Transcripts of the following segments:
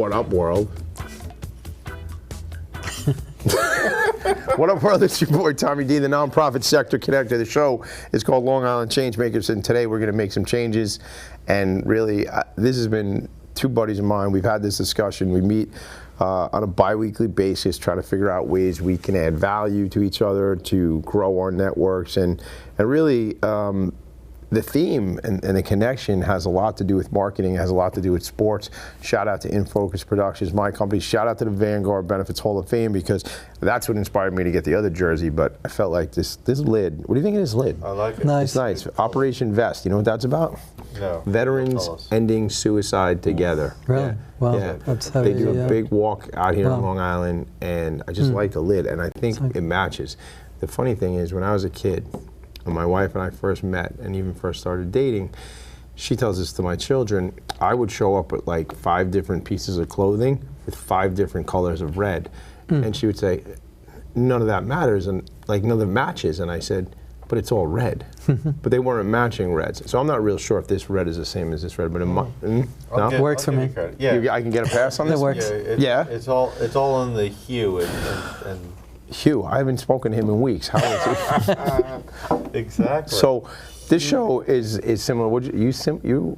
What up, world? What up, world? It's your boy Tommy D, the nonprofit sector connector. The show is called Long Island Changemakers, and today we're going to make some changes. And really, this has been two buddies of mine. We've had this discussion. We meet on a bi-weekly basis, trying to figure out ways we can add value to each other, to grow our networks, and really, the theme and the connection has a lot to do with marketing, has a lot to do with sports. Shout out to In Focus Productions, my company. Shout out to the Vanguard Benefits Hall of Fame, because that's what inspired me to get the other jersey. But I felt like this lid. What do you think of this lid? I like it. It's nice. Operation Vest. You know what that's about? No. Veterans ending suicide together. Really? Yeah. Wow. Yeah. That's They do a big walk out here on Wow. Long Island, and I just like the lid, and I think it matches. The funny thing is, when I was a kid, when my wife and I first met and even first started dating, she tells this to my children, I would show up with like 5 different pieces of clothing with 5 different colors of red. And she would say, none of that matters, and like none of it matches. And I said, but it's all red. But they weren't matching reds. So I'm not real sure if this red is the same as this red, but it might. No? Works for me. Yeah. I can get a pass on this? It works. Yeah, it's all in the hue and Hugh, I haven't spoken to him in weeks. How is he? Exactly. So this show is similar. Would you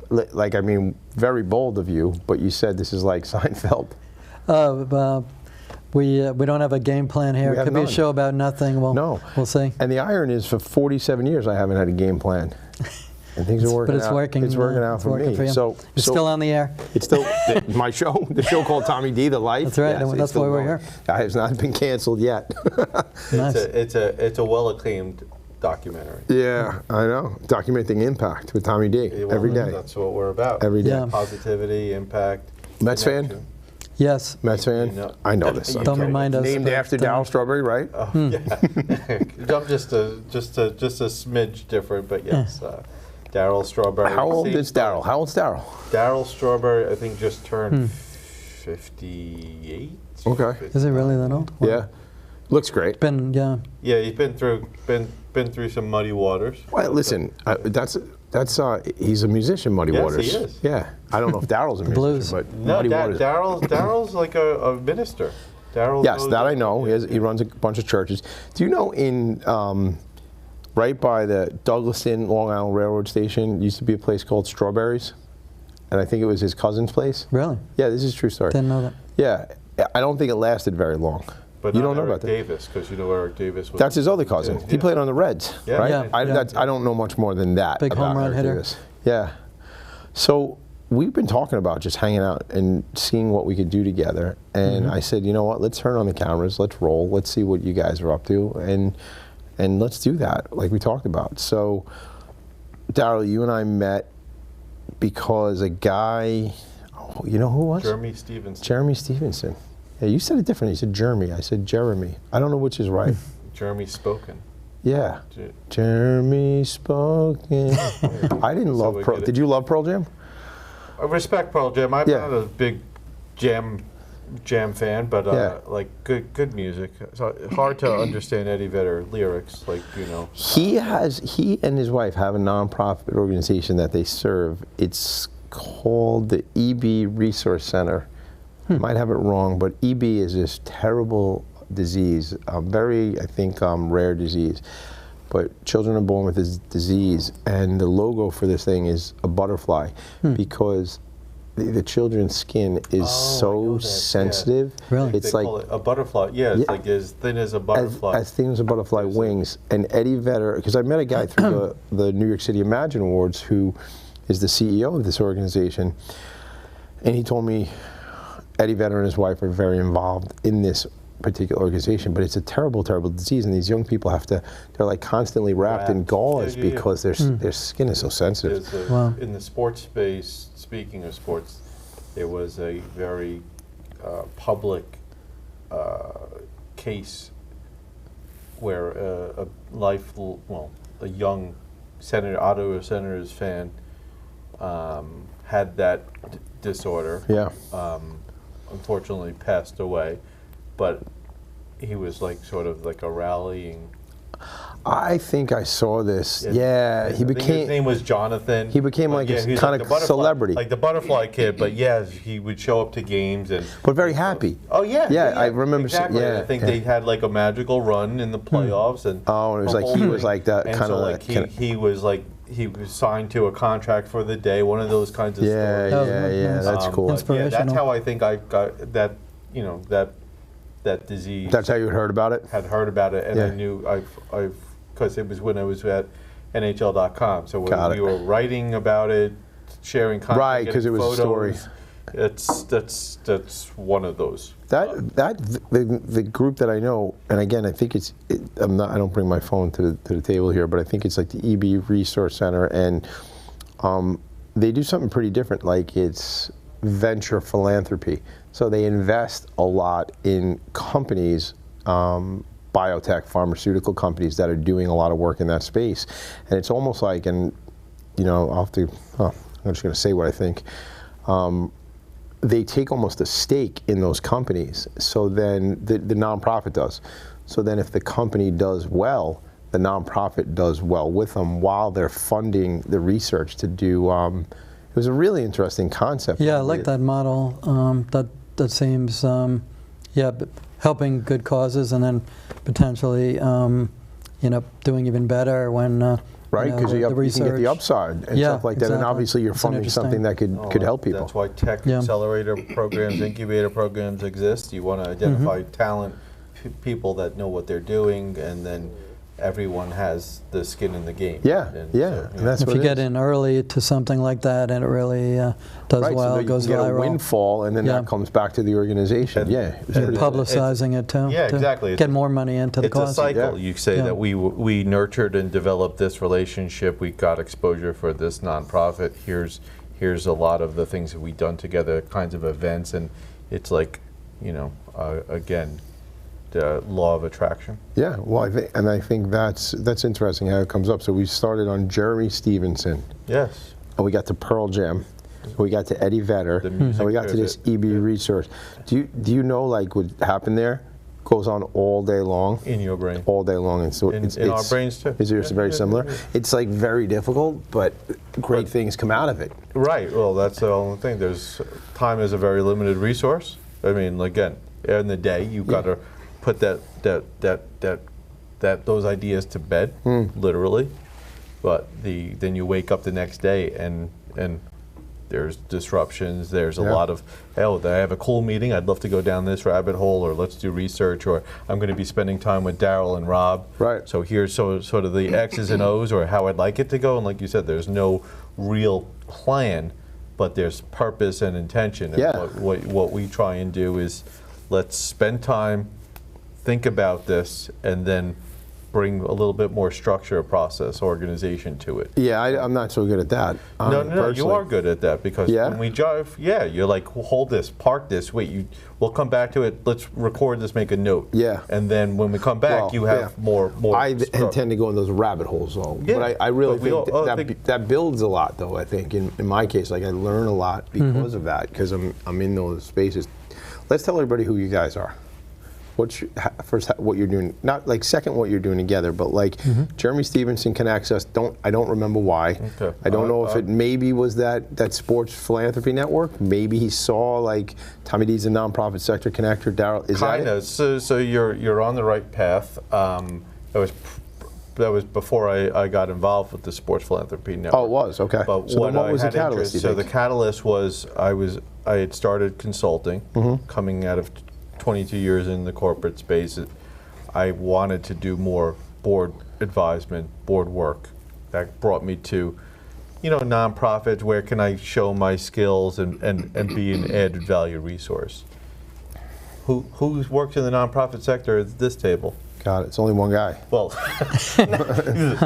like, I mean, very bold of you, but you said this is like Seinfeld. We don't have a game plan here. It could be a show about nothing. We'll see. And the iron is, for 47 years, I haven't had a game plan. And things are working out. But it's working. It's working out for me. So it's still on the air. It's still my show, the show called Tommy D, The Life. That's right. Yes, That's why we're here. It has not been canceled yet. Nice. It's a well-acclaimed documentary. Yeah, I know. Documenting impact with Tommy D every day. That's what we're about. Every day. Yeah. Positivity, impact. Mets connection. fan? Yes. Mets fan? You know. I know this. Don't remind us. Named after Daryl Strawberry, right? Yeah. I'm just a smidge different, but yes. Daryl Strawberry. How old is Daryl? How old's Daryl? Daryl Strawberry, I think, just turned 58. Okay. Is it really that old? Wow. Yeah. Looks great. Yeah. Yeah, he's been through some muddy waters. Well, listen, that's he's a musician, Muddy Waters. Yes, he is. Yeah. I don't know if Daryl's a musician, Blues. but No, Muddy Waters. Daryl's like a minister. Daryl. Yes, that I know. He runs a bunch of churches. Do you know in right by the Douglaston Long Island Railroad Station used to be a place called Strawberries, and I think it was his cousin's place. Really? Yeah, this is a true story. Didn't know that. Yeah, I don't think it lasted very long. But you don't know Eric about that? Davis, because you know Eric Davis was. That's his other cousin. He played on the Reds, Yeah. right? Yeah, I don't know much more than that. Big about home run Eric hitter. Davis. Yeah. So we've been talking about just hanging out and seeing what we could do together. And I said, you know what? Let's turn on the cameras. Let's roll. Let's see what you guys are up to, and let's do that, like we talked about. So, Daryl, you and I met because a guy, you know who it was? Jeremy Stevenson. Jeremy Stevenson. Yeah, you said it differently. You said Jeremy. I said Jeremy. I don't know which is right. Jeremy Spoken. Yeah. Jeremy Spoken. I didn't love Pearl. Did you love Pearl Jam? I respect Pearl Jam. I'm not a big jam fan, but like good music. So hard to understand Eddie Vedder lyrics, like, you know. He and his wife have a nonprofit organization that they serve. It's called the EB Resource Center. Might have it wrong, but EB is this terrible disease, a very, I think, rare disease. But children are born with this disease, and the logo for this thing is a butterfly, because the children's skin is so sensitive. Yeah. Really? It's like call it a butterfly. Yeah, it's like as thin as a butterfly. As thin as a butterfly wings. And Eddie Vedder, because I met a guy through the New York City Imagine Awards who is the CEO of this organization, and he told me Eddie Vedder and his wife are very involved in this particular organization, but it's a terrible, terrible disease, and these young people they're like constantly wrapped in gauze because their skin is so sensitive. In the sports space, speaking of sports, there was a very public case where a young Ottawa Senators fan had that disorder. Yeah. Unfortunately passed away, but he was like sort of like a rallying I think I saw this. Yeah, he became. His name was Jonathan. He became like a kind of celebrity, like the butterfly kid. But yeah, he would show up to games and. But very happy. Oh yeah. Yeah, I remember. Exactly. Yeah, I think they had like a magical run in the playoffs and. Oh, and it was like he was like that kind of like. He was like. He was signed to a contract for the day. One of those kinds of stories. Yeah. That's cool. Yeah, that's how I think I got that. You know that disease. That's how you had heard about it. Had heard about it, and I knew I've because it was when I was at NHL.com. So when we were writing about it, sharing content, right? Because it was photos, a story. That's one of those. The group that I know, and again, I think it's. I don't bring my phone to the table here, but I think it's like the EB Resource Center, and they do something pretty different. Like it's venture philanthropy. So they invest a lot in companies, biotech, pharmaceutical companies that are doing a lot of work in that space. And it's almost like, and you know, I'm just going to say what I think. They take almost a stake in those companies. So then the nonprofit does. So then if the company does well, the nonprofit does well with them while they're funding the research to do. It was a really interesting concept. Yeah, I like that model. That seems, helping good causes and then potentially, doing even better when right, because you can get the upside and stuff like that, and obviously you're funding something that could help people. That's why tech accelerator programs, incubator programs exist. You want to identify talent, people that know what they're doing, and then everyone has the skin in the game. And that's if you get in early to something like that, and it really does well, so goes you get viral. a windfall, and then that comes back to the organization. And publicizing it too. Yeah, exactly. Get more money into the cause. It's a cycle. You say that we nurtured and developed this relationship. We got exposure for this nonprofit. Here's a lot of the things that we've done together, kinds of events, and it's like, again. The law of attraction. Yeah, well, I think that's interesting how it comes up. So we started on Jeremy Stevenson. Yes. And we got to Pearl Jam. We got to Eddie Vedder. And we got to this EB Resource. Do you know like what happened there? Goes on all day long. In your brain. All day long, and so in our brains too. Is it very similar? It's like very difficult, but great things come out of it. Right. Well, that's the only thing. Time is a very limited resource. I mean, again, in the day you've got to put those ideas to bed, literally, but then you wake up the next day and there's disruptions. There's a lot of I have a cool meeting. I'd love to go down this rabbit hole, or let's do research, or I'm going to be spending time with Daryl and Rob. Right. So here's sort of the X's and O's, or how I'd like it to go. And like you said, there's no real plan, but there's purpose and intention. And what we try and do is let's spend time. Think about this, and then bring a little bit more structure, process, organization to it. Yeah, I'm not so good at that. No, you are good at that, because when we drive, you're like, well, hold this, park this, wait, we'll come back to it, let's record this, make a note. Yeah. And then when we come back, you have more. I intend to go in those rabbit holes, though. Yeah. But I really think that builds a lot, though, I think. In my case, like I learn a lot because of that, because I'm in those spaces. Let's tell everybody who you guys are. First, what you're doing, not like second what you're doing together, but like Jeremy Stevenson connects us. I don't remember why. Okay. I don't know if it maybe was that sports philanthropy network. Maybe he saw like Tommy D's a nonprofit sector connector. Daryl, is that it? So you're on the right path. That was before I got involved with the sports philanthropy network. Oh, it was, okay. But so what was the catalyst? So the catalyst was I had started consulting, coming out of 22 years in the corporate space. I wanted to do more board advisement, board work. That brought me to, nonprofits. Where can I show my skills and be an added value resource? Who works in the nonprofit sector at this table? God, it's only one guy. Well,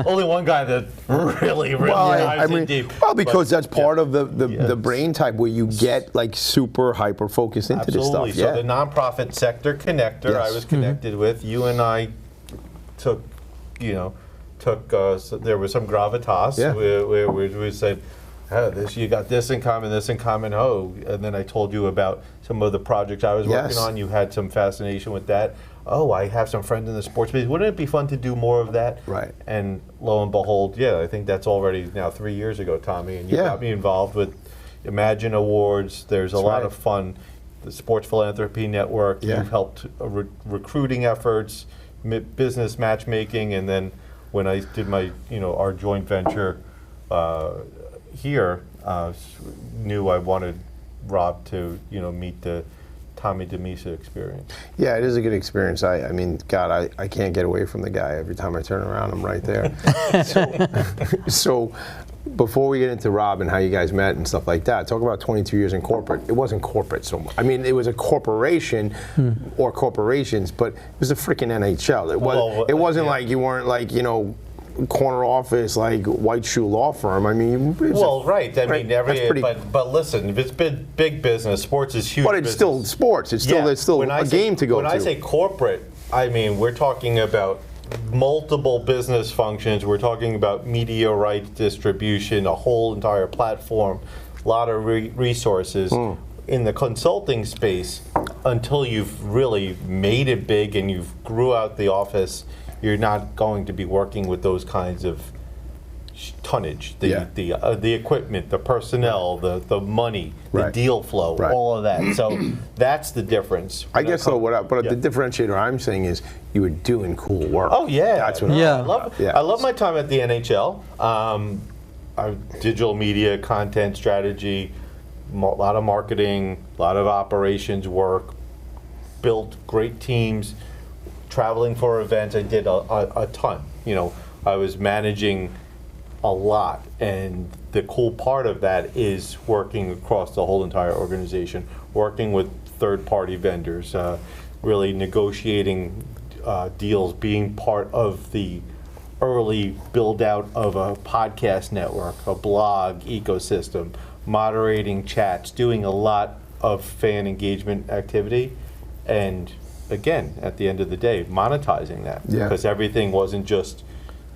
only one guy that really dives in deep. Well, because that's part of the brain type where you get like super hyper focused into this stuff. So the nonprofit sector connector I was connected with, you and I took so there was some gravitas where we said, oh, you got this in common, oh, and then I told you about some of the projects I was working on. You had some fascination with that. Oh, I have some friends in the sports business. Wouldn't it be fun to do more of that? Right. And lo and behold, yeah, I think that's already now 3 years ago, Tommy, and you got me involved with Imagine Awards. There's a lot of fun. The Sports Philanthropy Network. You've helped recruiting efforts, business matchmaking, and then when I did my, our joint venture here, knew I wanted Rob to, meet the Tommy DeMisa experience. Yeah, it is a good experience. I mean, God, I can't get away from the guy. Every time I turn around, I'm right there. So before we get into Rob and how you guys met and stuff like that, talk about 22 years in corporate. It wasn't corporate so much. I mean, it was a corporation or corporations, but it was a freaking NHL. It wasn't like you weren't like, corner office, like white shoe law firm. I mean, right. I mean, but listen, if it's big business, sports is huge. But it's still sports. It's still there's still a game to go to. When I say corporate, I mean we're talking about multiple business functions. We're talking about media rights distribution, a whole entire platform, a lot of resources. In the consulting space, until you've really made it big and you've grew out the office, you're not going to be working with those kinds of tonnage, the equipment, the personnel, the money, the deal flow, all of that. So that's the difference. I guess so. But the differentiator I'm saying is you were doing cool work. Oh yeah, that's what I love my time at the NHL. Digital media, content strategy, a lot of marketing, a lot of operations work, built great teams. Traveling for events, I did a ton. I was managing a lot, and the cool part of that is working across the whole entire organization, working with third-party vendors, really negotiating deals, being part of the early build-out of a podcast network, a blog ecosystem, moderating chats, doing a lot of fan engagement activity, and again, at the end of the day, monetizing that. Because everything wasn't just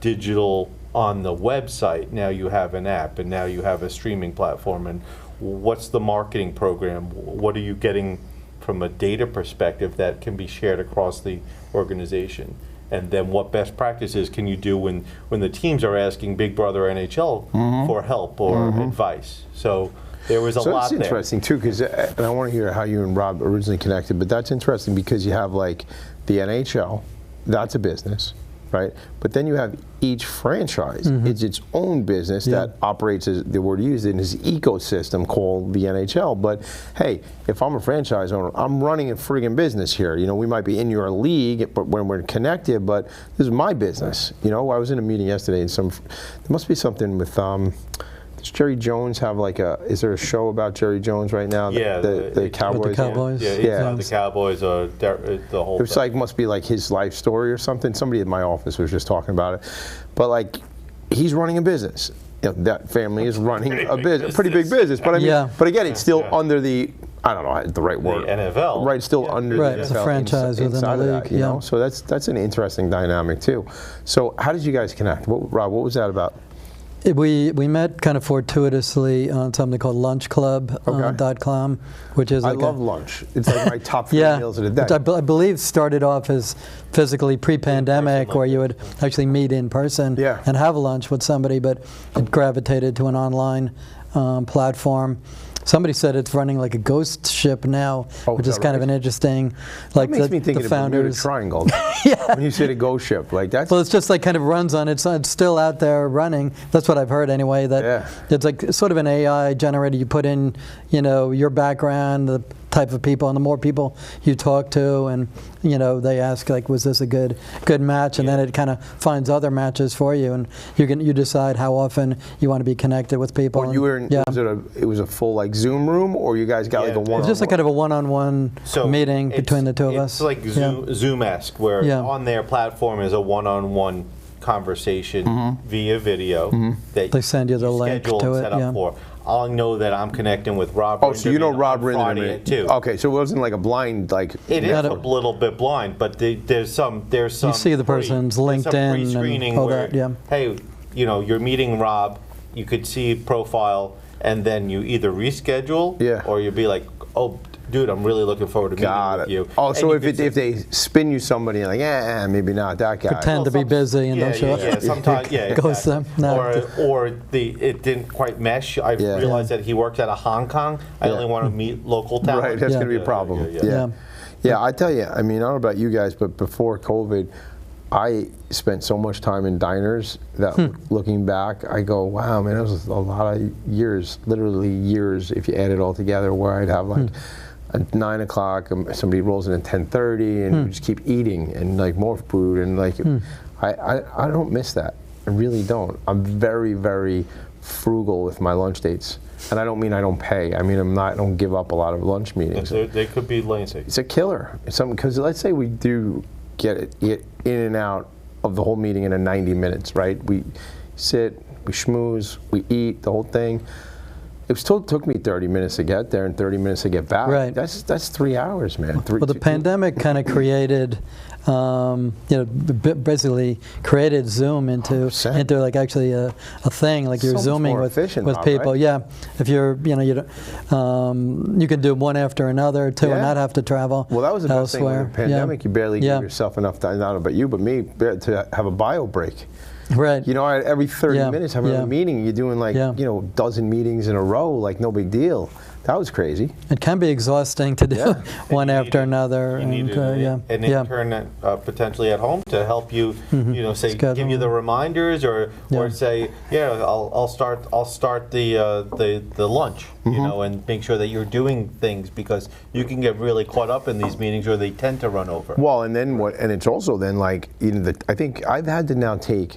digital on the website. Now you have an app, and now you have a streaming platform. And what's the marketing program? What are you getting from a data perspective that can be shared across the organization? And then what best practices can you do when the teams are asking Big Brother NHL for help or advice? So there was a lot there. So that's interesting too, because and I want to hear how you and Rob originally connected, but that's interesting because you have like the NHL, that's a business, right? But then you have each franchise. It's its own business that operates, as the word used, in this ecosystem called the NHL. But hey, if I'm a franchise owner, I'm running a friggin' business here. We might be in your league, but when we're connected, but this is my business. I was in a meeting yesterday, and there must be something with does Jerry Jones have is there a show about Jerry Jones right now? Yeah, the Cowboys. With the Cowboys. Yeah, the Cowboys. The whole. It's must be like his life story or something. Somebody in my office was just talking about it, but he's running a business. That family is running a business, pretty big business. But I mean, but again, it's still under the, I don't know the right word. The NFL. Right, still under the NFL. It's a franchise within the league. That, So that's an interesting dynamic too. So how did you guys connect? Rob, what was that about? We met kind of fortuitously on something called lunchclub.com, which is I love lunch. It's like my top 3 meals of the day. Which I believe started off as physically pre-pandemic, where you would actually meet in person and have lunch with somebody, but it gravitated to an online platform. Somebody said it's running like a ghost ship now, which is kind of an interesting, that makes me think of the Bermuda Triangle. When you say the ghost ship, that's. Well, it's just kind of runs on it's still out there running. That's what I've heard anyway. That it's like sort of an AI generator. You put in, your background, the type of people, and the more people you talk to, and they ask was this a good match, and then it kind of finds other matches for you, and you decide how often you want to be connected with people. Well, you were in, it was a full Zoom room, or you guys got a one-on-one? It's just kind of a one-on-one meeting between the two of us. It's like Zoom-esque, where on their platform is a one-on-one conversation via video that they send you the link to it. Set up for. I'll know that I'm connecting with Rob. Oh, so Rob Friday too. Okay, so it wasn't like a blind It is a little bit blind, but there's some. You see the person's LinkedIn pre-screening and all where, that. hey, you're meeting Rob. you could see profile, and then you either reschedule, or you'd be like, oh, dude, I'm really looking forward to meeting with you. Oh, so if they spin you somebody, like, maybe not that guy. Pretend to be busy and don't show up. Yeah, sometimes, Ghost them. No. Or it didn't quite mesh. I realized that he worked out of Hong Kong. I only want to meet local talent. Right, that's going to be a problem. Yeah, I tell you, I mean, I don't know about you guys, but before COVID, I spent so much time in diners that looking back, I go, wow, man, that was a lot of years, literally years, if you add it all together, where I'd have like at 9 o'clock, somebody rolls in at 10:30, and we just keep eating and like more food, and like I don't miss that. I really don't. I'm very, very frugal with my lunch dates, and I don't mean I don't pay. I mean I don't give up a lot of lunch meetings. They could be lazy. It's a killer. It's something, because let's say we do get in and out of the whole meeting in 90 minutes, right? We sit, we schmooze, we eat, the whole thing. It still took me 30 minutes to get there and 30 minutes to get back. Right. That's 3 hours, man. Well, the pandemic kind of created, basically created Zoom into like actually a thing. Like you're Zooming with people. Right? Yeah. If you're, you can do one after another too, and not have to travel. Well, that was the best elsewhere. thing with the pandemic. You barely give yourself enough time, not about you, but me, to have a bio break. Right. You know, every 30 minutes having a meeting, you're doing like, dozen meetings in a row, like no big deal. That was crazy. It can be exhausting to do one after another. You need an intern potentially at home to help you, say, give you the reminders, or say, I'll start the lunch, you know, and make sure that you're doing things, because you can get really caught up in these meetings, or they tend to run over. Well, and then and it's also then like, I think I've had to now take,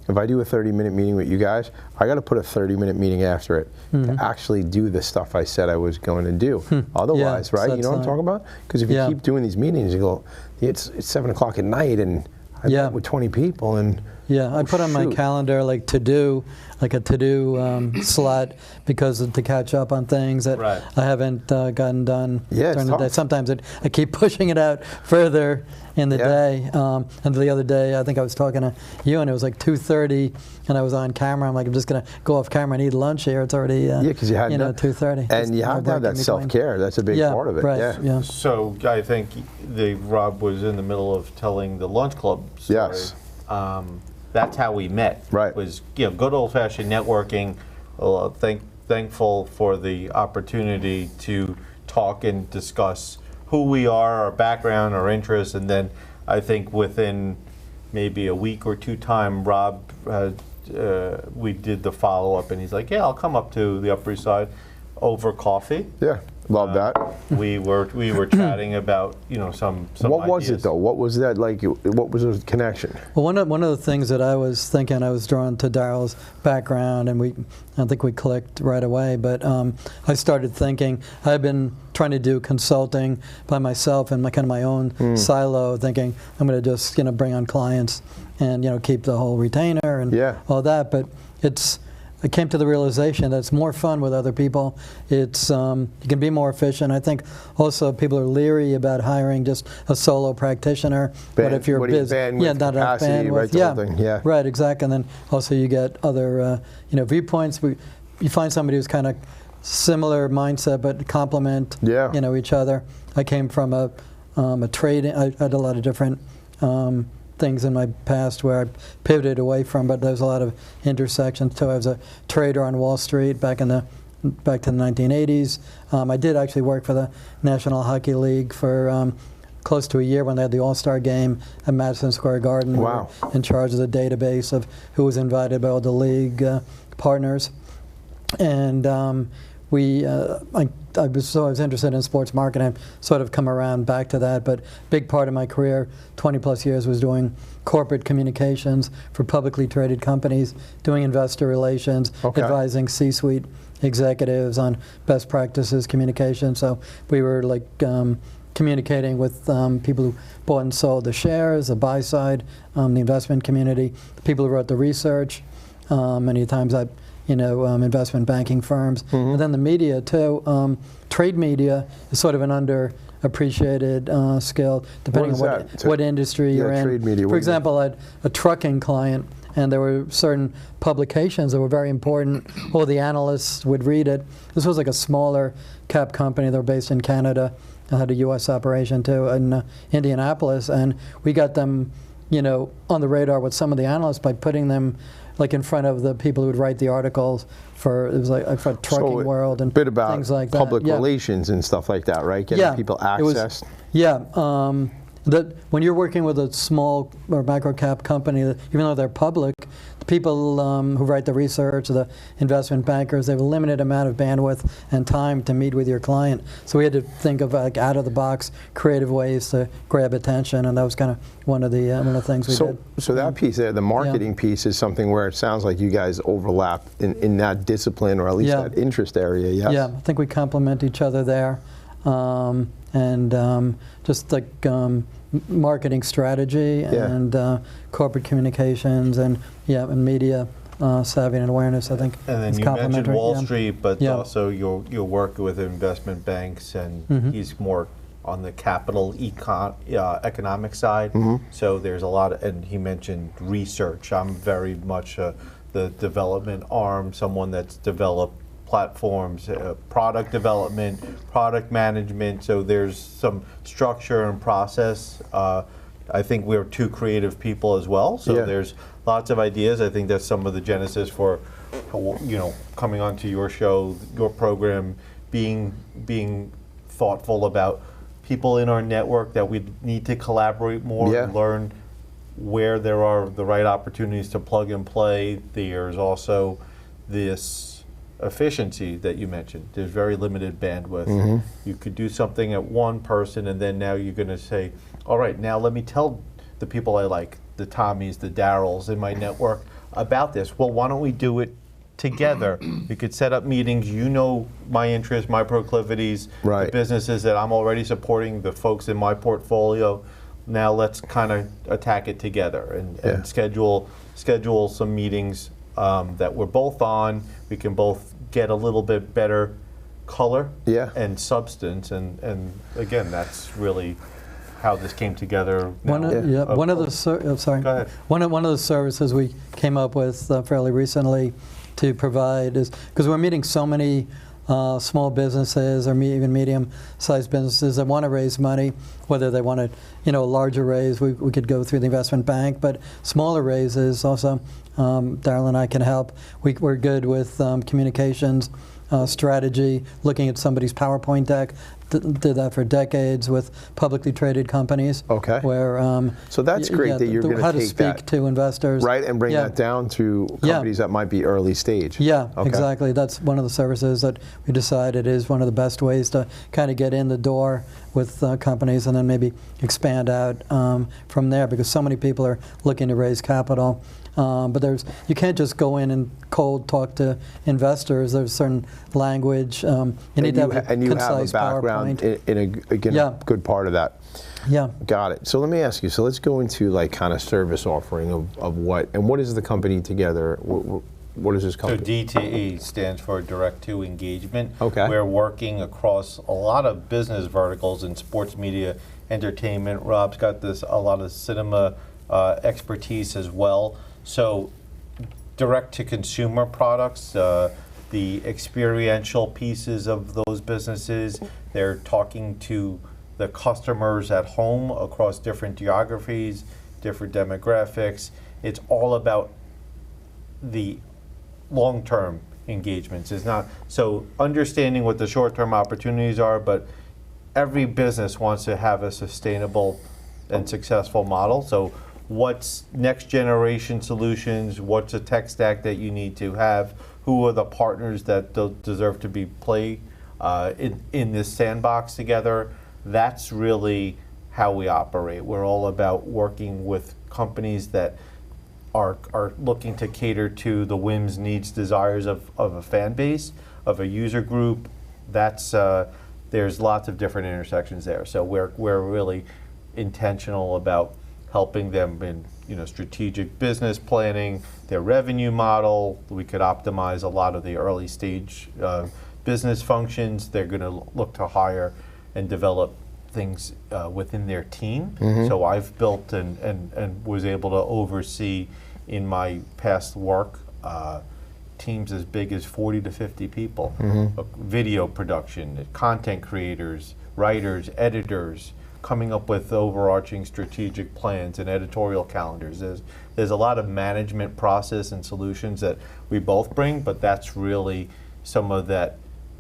if I do a 30-minute meeting with you guys, I got to put a 30-minute meeting after it to actually do the stuff I said I was going to do. Otherwise, right? You know what I'm talking about? Because if you keep doing these meetings, you go, it's 7 o'clock at night, and I met with 20 people, and I put on my calendar like a to-do slot, because to catch up on things that I haven't gotten done during the day. Sometimes I keep pushing it out further in the day. And the other day, I think I was talking to you, and it was like 2:30, and I was on camera. I'm like, I'm just going to go off camera and eat lunch here. It's already 2:30. And you have to have that self-care. That's a big part of it. Right. So I think Rob was in the middle of telling the lunch club story. Yes. That's how we met. Right. Was good old-fashioned networking. Thankful for the opportunity to talk and discuss who we are, our background, our interests, and then I think within maybe a week or two time, Rob, we did the follow-up, and he's like, I'll come up to the Upper East Side over coffee. Yeah. Love that. We were chatting about some What ideas. was it though? What was that like? What was the connection? Well, one of the things that I was thinking, I was drawn to Daryl's background, and I think we clicked right away. But I started thinking, I've been trying to do consulting by myself in my own silo, thinking I'm going to just bring on clients and keep the whole retainer and all that. But I came to the realization that it's more fun with other people. It's you can be more efficient. I think also people are leery about hiring just a solo practitioner. But if you're busy, not enough bandwidth. Right, exactly. And then also you get other viewpoints. You find somebody who's kind of similar mindset but complement each other. I came from a trading. I had a lot of different things in my past where I pivoted away from, but there's a lot of intersections too. I was a trader on Wall Street back to the 1980s. I did actually work for the National Hockey League for close to a year when they had the All-Star game at Madison Square Garden. Wow. We were in charge of the database of who was invited by all the league partners. And I was interested in sports marketing. I've sort of come around back to that, but big part of my career, 20 plus years, was doing corporate communications for publicly traded companies, doing investor relations, advising C-suite executives on best practices communication. So we were like communicating with people who bought and sold the shares, the buy side, the investment community, the people who wrote the research. Many times investment banking firms, and then the media too. Trade media is sort of an underappreciated skill, depending on what industry you're in. Trade media. For example, I had a trucking client, and there were certain publications that were very important. All the analysts would read it. This was like a smaller cap company. They were based in Canada. I had a U.S. operation too in Indianapolis, and we got them, on the radar with some of the analysts by putting them like in front of the people who would write the articles for, it was like for Trucking World and bit about things like that. Public relations and stuff like that, right? Getting people access. That when you're working with a small or micro cap company, even though they're public, the people who write the research, the investment bankers, they have a limited amount of bandwidth and time to meet with your client. So we had to think of like out of the box, creative ways to grab attention, and that was kind of one of the things we did. So that piece there, the marketing piece, is something where it sounds like you guys overlap in that discipline, or at least that interest area. Yes. Yeah, I think we complement each other there. Just like marketing strategy and corporate communications and media savvy and awareness, I think. And then you mentioned Wall Street, but also you'll work with investment banks, and he's more on the capital economic side. So there's a lot of, and he mentioned research. I'm very much the development arm, someone that's developed platforms, product development, product management, so there's some structure and process. I think we're two creative people as well, so there's lots of ideas. I think that's some of the genesis for, coming onto your show, your program, being thoughtful about people in our network that we need to collaborate more and learn where there are the right opportunities to plug and play. There's also this efficiency that you mentioned. There's very limited bandwidth. You could do something at one person, and then now you're going to say, all right, now let me tell the people I like, the Tommies, the Daryls in my network about this. Well, why don't we do it together? We could set up meetings. You know my interests, my proclivities, the businesses that I'm already supporting, the folks in my portfolio. Now let's kind of attack it together and schedule some meetings that we're both on. We can both get a little bit better color and substance, and again, that's really how this came together. One of the services we came up with fairly recently to provide is, because we're meeting so many small businesses or even medium-sized businesses that want to raise money, whether they want a larger raise, we could go through the investment bank, but smaller raises also, Daryl and I can help. We're good with communications, strategy, looking at somebody's PowerPoint deck. Did that for decades with publicly traded companies. Okay. Where so that's great that you're going to take how to speak to investors. Right, and bring that down to companies that might be early stage. Yeah, exactly. That's one of the services that we decided is one of the best ways to kind of get in the door with companies, and then maybe expand out from there, because so many people are looking to raise capital. But you can't just go in and cold talk to investors. There's certain language. You need to have a concise PowerPoint. In a good part of that. Yeah. Got it. So let me ask you, so let's go into like kind of service offering of what is the company together? What is this company? So DTE stands for Direct to Engagement. Okay. We're working across a lot of business verticals in sports media, entertainment. Rob's got a lot of cinema expertise as well. So direct to consumer products, the experiential pieces of those businesses, they're talking to the customers at home across different geographies, different demographics. It's all about the long-term engagements. It's not so understanding what the short-term opportunities are, but every business wants to have a sustainable and successful model. So what's next generation solutions? What's a tech stack that you need to have? Who are the partners that deserve to be play in this sandbox together? That's really how we operate. We're all about working with companies that are looking to cater to the whims, needs, desires of a fan base, of a user group. That's there's lots of different intersections there. So we're really intentional about helping them in strategic business planning, their revenue model. We could optimize a lot of the early stage business functions. They're going to look to hire and develop things within their team. So I've built and was able to oversee in my past work, teams as big as 40 to 50 people, video production, content creators, writers, editors, coming up with overarching strategic plans and editorial calendars. There's a lot of management process and solutions that we both bring, but that's really some of that.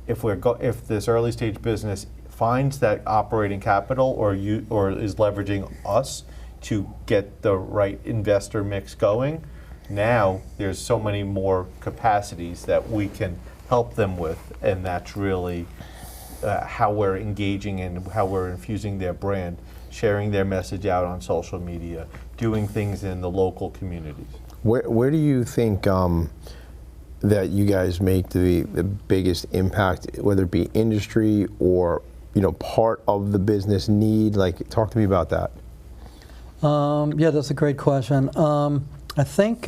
If this early stage business finds that operating capital or is leveraging us to get the right investor mix going, now there's so many more capacities that we can help them with, and that's really how we're engaging and how we're infusing their brand, sharing their message out on social media, doing things in the local communities. Where do you think that you guys make the biggest impact, whether it be industry or part of the business need? Like, talk to me about that. Yeah, that's a great question. I think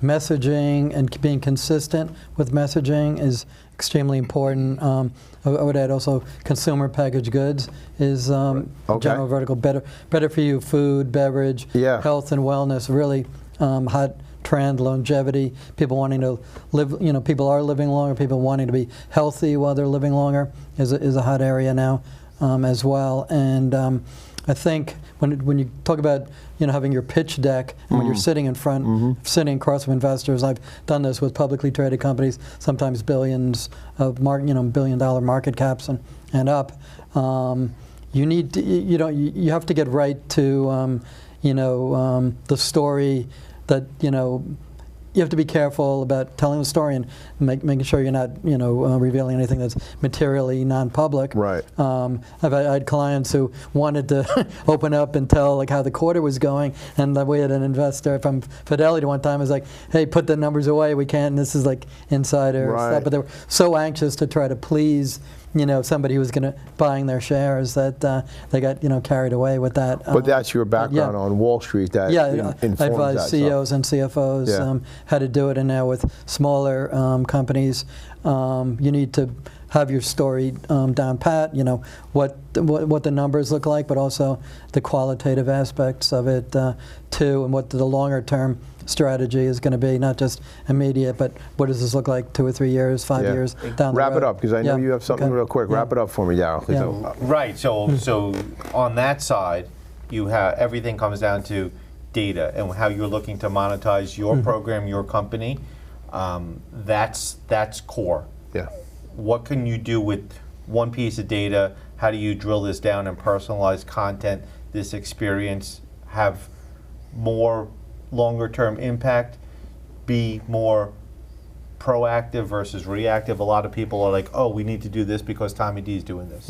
messaging and being consistent with messaging is extremely important. I would add also consumer packaged goods is general vertical, better for you, food, beverage, health and wellness, really hot trend, longevity, people wanting to live, people are living longer, people wanting to be healthy while they're living longer is a hot area now as well. And I think when you talk about having your pitch deck, and when you're sitting in front, sitting across from investors, I've done this with publicly traded companies, sometimes billions of billion-dollar market caps and up. You need to, you have to get right to the story that you have to be careful about telling the story and making sure you're not, revealing anything that's materially non-public. Right. I had clients who wanted to open up and tell how the quarter was going, and we had an investor from Fidelity one time was like, "Hey, put the numbers away. We can't. And this is like insider stuff." But they were so anxious to try to please somebody who was buying their shares that they got carried away with that. But that's your background on Wall Street. That informs I advise CEOs and CFOs how to do it, and now with smaller companies, you need to have your story down pat. What the numbers look like, but also the qualitative aspects of it too, and what the longer term strategy is going to be, not just immediate, but what does this look like 2 or 3 years, 5 years down the road. Wrap it up, because I know you have something real quick. Wrap it up for me, Daryl. Right. So on that side, you have everything comes down to data and how you're looking to monetize your program, your company. That's core. Yeah. What can you do with one piece of data? How do you drill this down and personalize content, this experience, have more longer term impact, be more proactive versus reactive? A lot of people are like, "Oh, we need to do this because Tommy D is doing this."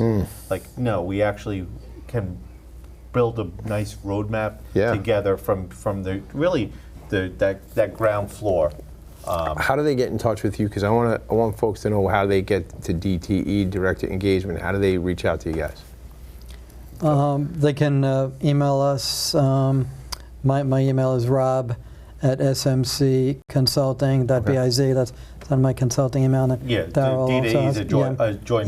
Like, no, we actually can build a nice roadmap together from the really that ground floor. How do they get in touch with you? Because I want folks to know how they get to DTE, Direct to Engagement. How do they reach out to you guys? They can email us. My email is rob@smcconsulting.biz. That's on my consulting email. Daryl DTE is a joint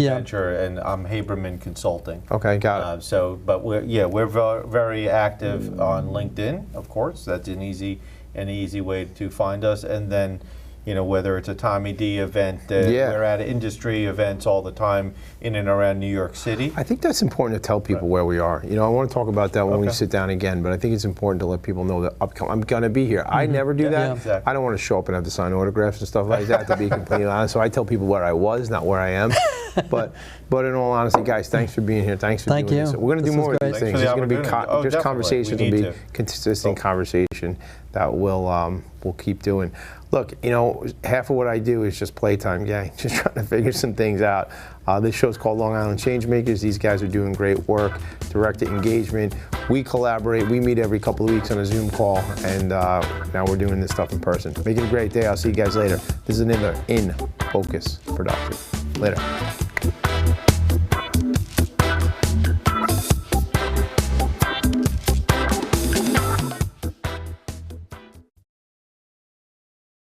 venture, and I'm Haberman Consulting. Okay, got it. But we're very active on LinkedIn, of course. That's an easy way to find us, and then whether it's a Tommy D event, we're at industry events all the time in and around New York City. I think that's important to tell people where we are. I want to talk about that when we sit down again, but I think it's important to let people know that I'm going to be here. I never do that. Exactly. I don't want to show up and have to sign autographs and stuff like that, to be completely honest. So I tell people where I was, not where I am. But in all honesty, guys, thanks for being here. Thanks for doing this. We're going to do more of these things. It's going to be just conversations. Will be consistent conversation that we'll keep doing. Look, half of what I do is just playtime, gang. Just trying to figure some things out. This show's called Long Island Changemakers. These guys are doing great work, direct to engagement. We collaborate. We meet every couple of weeks on a Zoom call, and now we're doing this stuff in person. Make it a great day. I'll see you guys later. This is another In Focus production. Later.